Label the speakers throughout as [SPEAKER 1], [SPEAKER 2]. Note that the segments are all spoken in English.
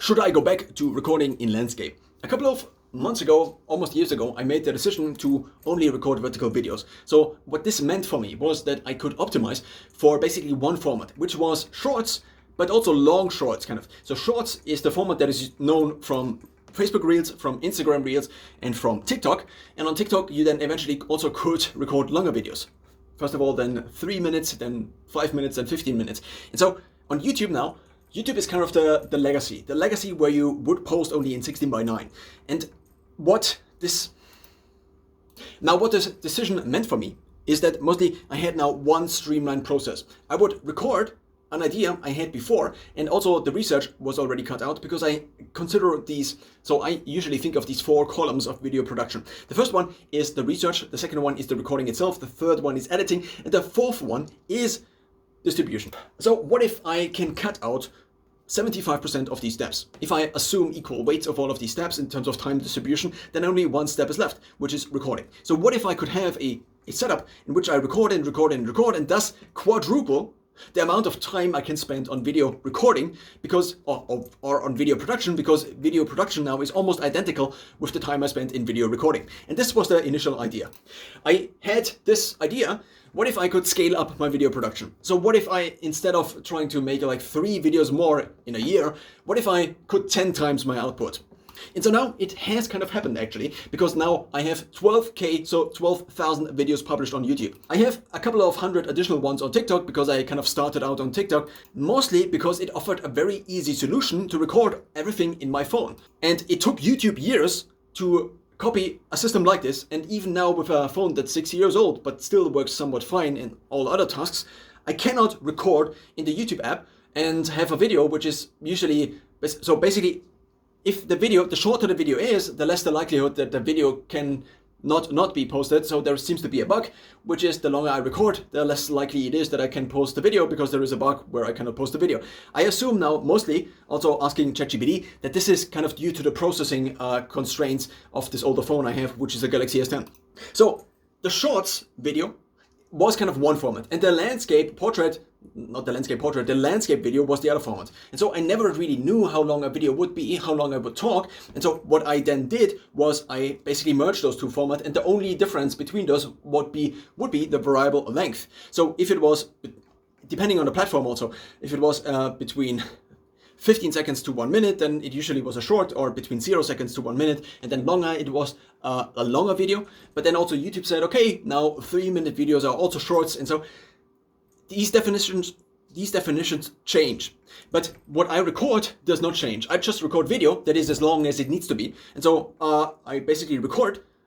[SPEAKER 1] Should I go back to recording in landscape? A couple of months ago, almost years ago, I made the decision to only record vertical videos. So what this meant for me was that I could optimize for basically one format, which was shorts, but also long shorts kind of. So shorts is the format that is known from Facebook Reels, from Instagram Reels, and from TikTok. And on TikTok, you then eventually also could record longer videos. First of all, then 3 minutes, then 5 minutes, then 15 minutes. And so on YouTube now, YouTube is kind of the legacy where you would post only in 16:9. And what this decision meant for me is that mostly I had now one streamlined process. I would record an idea I had before, and also the research was already cut out because I consider these, so I usually think of these 4 columns of video production. The first one is the research, the second one is the recording itself, the third one is editing, and the fourth one is distribution. So what if I can cut out 75% of these steps? If I assume equal weights of all of these steps in terms of time distribution, then only one step is left, which is recording. So what if I could have a setup in which I record and thus quadruple the amount of time I can spend on video recording because, or on video production, because video production now is almost identical with the time I spent in video recording. And this was the initial idea. I had this idea, what if I could scale up my video production? So what if I, instead of trying to make like 3 videos more in a year, what if I could 10 times my output? And so now it has kind of happened actually, because now I have 12K, so 12,000 videos published on YouTube. I have a couple of hundred additional ones on TikTok because I kind of started out on TikTok, mostly because it offered a very easy solution to record everything in my phone. And it took YouTube years to copy a system like this, and even now with a phone that's 6 years old but still works somewhat fine in all other tasks, I cannot record in the YouTube app and have a video which is usually, so basically, if the shorter the video is, the less the likelihood that the video can not be posted. So there seems to be a bug, which is the longer I record, the less likely it is that I can post the video because there is a bug where I cannot post the video. I assume now, mostly also asking ChatGPT, that this is kind of due to the processing constraints of this older phone I have, which is a Galaxy S10. So the shorts video was kind of one format, and the landscape video was the other format. And so I never really knew how long a video would be, how long I would talk. And so what I then did was I basically merged those 2 formats, and the only difference between those would be the variable length. So if it was, depending on the platform also, if it was between 15 seconds to 1 minute, then it usually was a short, or between 0 seconds to 1 minute, and then longer, it was a longer video. But then also YouTube said, okay, now 3-minute videos are also shorts. And so these definitions change. But what I record does not change. I just record video that is as long as it needs to be. And so I basically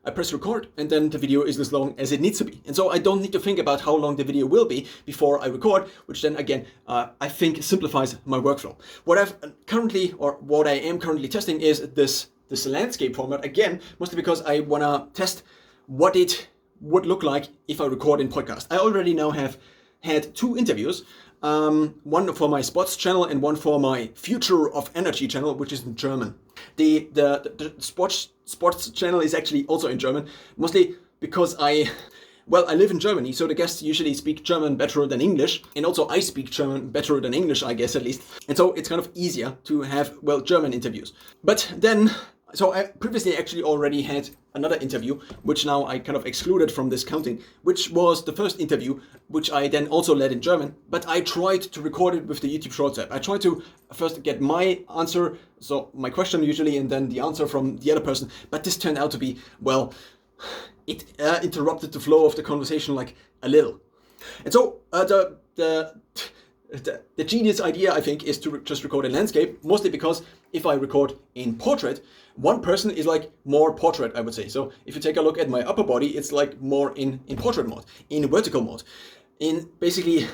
[SPEAKER 1] I press record, and then the video is as long as it needs to be. And so I don't need to think about how long the video will be before I record, which then again, I think simplifies my workflow. What I am currently testing is this landscape format, again, mostly because I want to test what it would look like if I record in podcast. I already now have had 2 interviews, one for my sports channel and one for my Future of Energy channel, which is in German. The sports channel is actually also in German, mostly because I live in Germany, so the guests usually speak German better than English, and also I speak German better than English, I guess, at least. And so it's kind of easier to have, German interviews. But then, so I previously actually already had another interview, which now I kind of excluded from this counting, which was the first interview, which I then also led in German, but I tried to record it with the YouTube Shorts app. I tried to first get my answer, so my question usually, and then the answer from the other person, but this turned out to be, it interrupted the flow of the conversation like a little. And so the genius idea, I think, is to just record in landscape, mostly because if I record in portrait, one person is like more portrait, I would say. So if you take a look at my upper body, it's like more in portrait mode, in vertical mode, in basically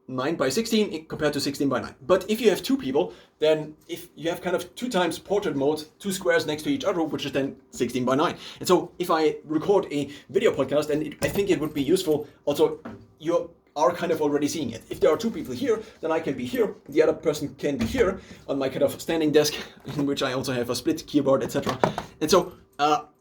[SPEAKER 1] 9:16 compared to 16:9. But if you have 2 people, then if you have kind of 2 times portrait mode, 2 squares next to each other, which is then 16:9. And so if I record a video podcast, then I think it would be useful also, you are kind of already seeing it. If there are 2 people here, then I can be here, the other person can be here on my kind of standing desk, in which I also have a split keyboard, etc. And so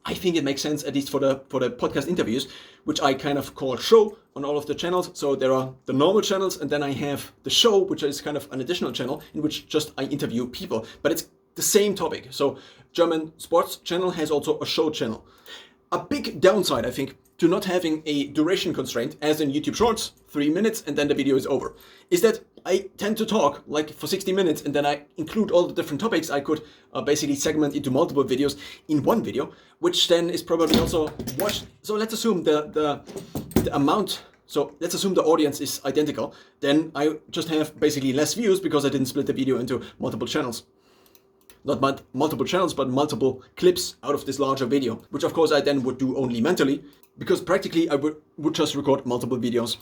[SPEAKER 1] I think it makes sense, at least for the podcast interviews, which I kind of call show on all of the channels. So there are the normal channels, and then I have the show, which is kind of an additional channel in which just I interview people. But it's the same topic. So German sports channel has also a show channel. A big downside, I think, to not having a duration constraint, as in YouTube Shorts, 3 minutes and then the video is over, is that I tend to talk like for 60 minutes and then I include all the different topics I could basically segment into multiple videos in one video, which then is probably also watched. So let's assume the amount, so let's assume the audience is identical, then I just have basically less views because I didn't split the video into multiple channels. Not multiple channels, but multiple clips out of this larger video, which of course I then would do only mentally, because practically I would just record multiple videos